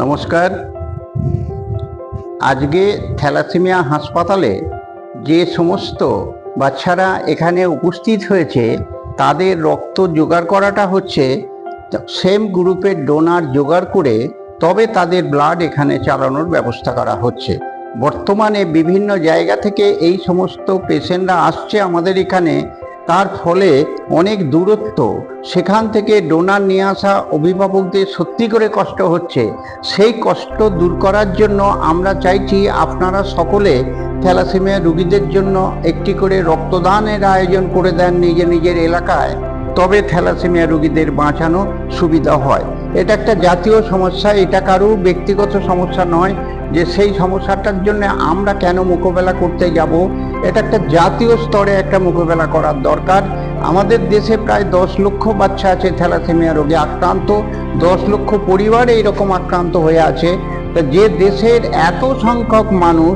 নমস্কার। আজকে থ্যালাসেমিয়া হাসপাতালে যে সমস্ত বাচ্চারা এখানে উপস্থিত হয়েছে তাদের রক্ত জোগাড় করাটা হচ্ছে সেম গ্রুপের ডোনার জোগাড় করে তবে তাদের ব্লাড এখানে চালানোর ব্যবস্থা করা হচ্ছে। বর্তমানে বিভিন্ন জায়গা থেকে এই সমস্ত পেশেন্টরা আসছে আমাদের এখানে, তার ফলে অনেক দূরত্ব, সেখান থেকে ডোনার নিয়ে আসা অভিভাবকদের সত্যি করে কষ্ট হচ্ছে। সেই কষ্ট দূর করার জন্য আমরা চাইছি আপনারা সকলে থ্যালাসেমিয়া রোগীদের জন্য একটি করে রক্তদানের আয়োজন করে দেন নিজের এলাকায়, তবে থ্যালাসেমিয়া রোগীদের বাঁচানো সুবিধা হয়। এটা একটা জাতীয় সমস্যা, এটা কারো ব্যক্তিগত সমস্যা নয় যে সেই সমস্যাটার জন্য আমরা কেন মোকাবেলা করতে যাব। এটা একটা জাতীয় স্তরে একটা মোকাবেলা করার দরকার। আমাদের দেশে প্রায় 10 লক্ষ বাচ্চা আছে থ্যালাসেমিয়া রোগে আক্রান্ত, 10 লক্ষ পরিবার এইরকম আক্রান্ত হয়ে আছে। তো যে দেশের এত সংখ্যক মানুষ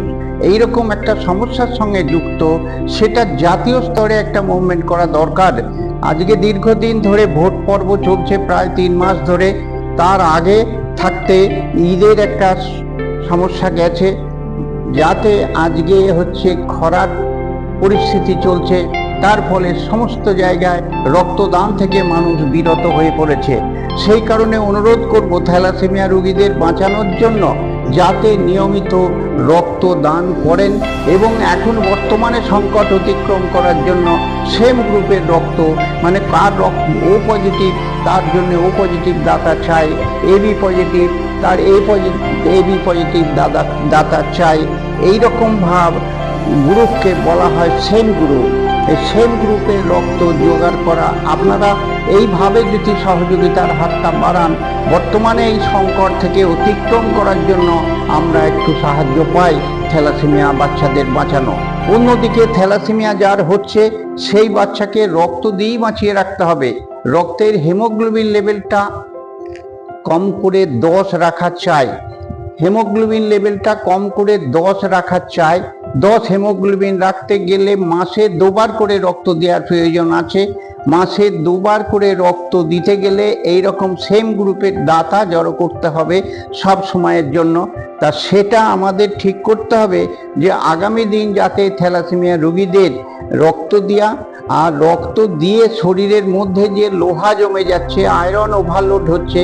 এইরকম একটা সমস্যার সঙ্গে যুক্ত, সেটা জাতীয় স্তরে একটা মুভমেন্ট করা দরকার। আজকে দীর্ঘদিন ধরে ভোট পর্ব চলছে প্রায় 3 মাস ধরে, তার আগে থাকতে ঈদের একটা সমস্যা গেছে, যাতে আজকে হচ্ছে খরার পরিস্থিতি চলছে, তার ফলে সমস্ত জায়গায় রক্তদান থেকে মানুষ বিরত হয়ে পড়েছে। সেই কারণে অনুরোধ করব থ্যালাসেমিয়া রোগীদের বাঁচানোর জন্য যাতে নিয়মিত রক্তদান করেন এবং এখন বর্তমানে সংকট অতিক্রম করার জন্য সেম গ্রুপের রক্ত, মানে কার রক্ত ও পজিটিভ তার জন্য ও পজিটিভ দাতা চাই, এবি পজিটিভ তার এবি পজিটিভ দাতা চাই। এইরকম ভাব গ্রুপকে বলা হয় সেম গ্রুপ। এই সেম গ্রুপের রক্ত জোগাড় করা, আপনারা এইভাবে যদি সহযোগিতার হাতটা বাড়ান, বর্তমানে এই সংকট থেকে অতিক্রম করার জন্য আমরা একটু সাহায্য পাই থ্যালাসেমিয়া বাচ্চাদের বাঁচানো। অন্যদিকে থ্যালাসেমিয়া যার হচ্ছে সেই বাচ্চাকে রক্ত দিয়েই বাঁচিয়ে রাখতে হবে। রক্তের হিমোগ্লোবিন লেভেলটা কম করে 10 রাখা চাই। হিমোগ্লোবিন লেভেলটা কম করে 10 রাখা চাই। 10 হিমোগ্লোবিন রাখতে গেলে মাসে 2 বার করে রক্ত দেওয়ার প্রয়োজন আছে। মাসে 2 বার করে রক্ত দিতে গেলে এই রকম সেম গ্রুপের দাতা জড়ো করতে হবে সব সময়ের জন্য। তা সেটা আমাদের ঠিক করতে হবে যে আগামী দিন যাতে থ্যালাসেমিয়া রোগীদের রক্ত দেওয়া আর রক্ত দিয়ে শরীরের মধ্যে যে লোহা জমে যাচ্ছে, আয়রন ওভারলোড হচ্ছে,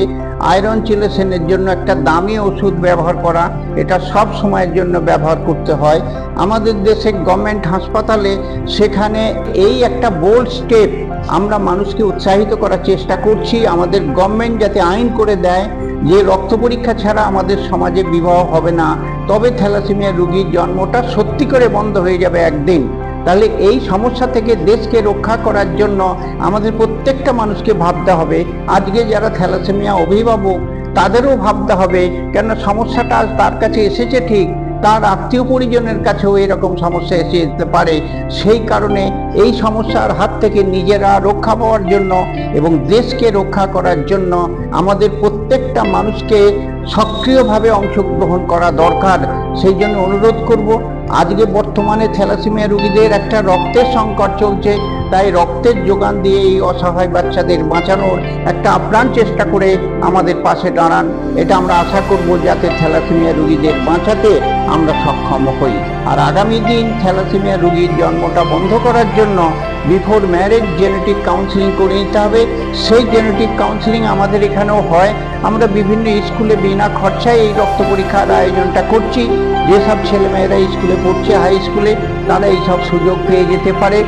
আয়রন চিলেশনের জন্য একটা দামি ওষুধ ব্যবহার করা, এটা সব সময়ের জন্য ব্যবহার করতে হয়। আমাদের দেশে গভর্নমেন্ট হাসপাতালে সেখানে এই একটা বোল্ড স্টেপ আমরা মানুষকে উৎসাহিত করার চেষ্টা করছি। আমাদের গভর্নমেন্ট যাতে আইন করে দেয় যে রক্ত পরীক্ষা ছাড়া আমাদের সমাজে বিবাহ হবে না, তবে থ্যালাসেমিয়া রোগীর জন্মটা সত্যি করে বন্ধ হয়ে যাবে একদিন। তাহলে এই সমস্যা থেকে দেশকে রক্ষা করার জন্য আমাদের প্রত্যেকটা মানুষকে ভাবতে হবে। আজকে যারা থ্যালাসেমিয়া অভিভাবক তাদেরও ভাবতে হবে, কেন সমস্যাটা তার কাছে এসেছে ঠিক, তার আত্মীয় পরিজনের কাছেও এরকম সমস্যা এসে যেতে পারে। সেই কারণে এই সমস্যার হাত থেকে নিজেরা রক্ষা পাওয়ার জন্য এবং দেশকে রক্ষা করার জন্য আমাদের প্রত্যেকটা মানুষকে সক্রিয়ভাবে অংশগ্রহণ করা দরকার। সেই জন্য অনুরোধ করব, আজকে বর্তমানে থ্যালাসেমিয়া রোগীদের একটা রক্তের সংকট চলছে, তাই রক্তের যোগান দিয়ে এই অসহায় বাচ্চাদের বাঁচানোর একটা আপ্রাণ চেষ্টা করে আমাদের পাশে দাঁড়ান। এটা আমরা আশা করব যাতে থ্যালাসেমিয়া রোগীদের বাঁচাতে আমরা সক্ষম হই। আর আগামী দিন থ্যালাসেমিয়া রোগীর জন্মটা বন্ধ করার জন্য বিফোর ম্যারেজ জেনেটিক কাউন্সিলিং করে নিতে হবে। সেই জেনেটিক কাউন্সিলিং আমাদের এখানেও হয়। আমরা বিভিন্ন স্কুলে বিনা খরচায় এই রক্ত পরীক্ষার আয়োজনটা করছি। যেসব ছেলেমেয়েরা স্কুলে পড়ছে, হাই স্কুলে, তারা এইসব সুযোগ পেয়ে যেতে পারে।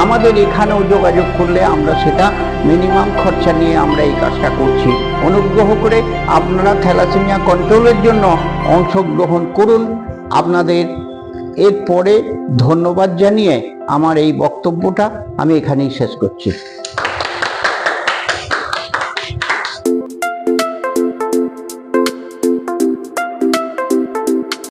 আমাদের এখানেও যোগাযোগ করলে আমরা সেটা মিনিমাম খরচা নিয়ে আমরা এই কাজটা করছি। অনুগ্রহ করে আপনারা থ্যালাসেমিয়া কন্ট্রোলের জন্য অংশগ্রহণ করুন। আপনাদের এরপরে ধন্যবাদ জানিয়ে আমার এই বক্তব্যটা আমি এখানেই শেষ করছি।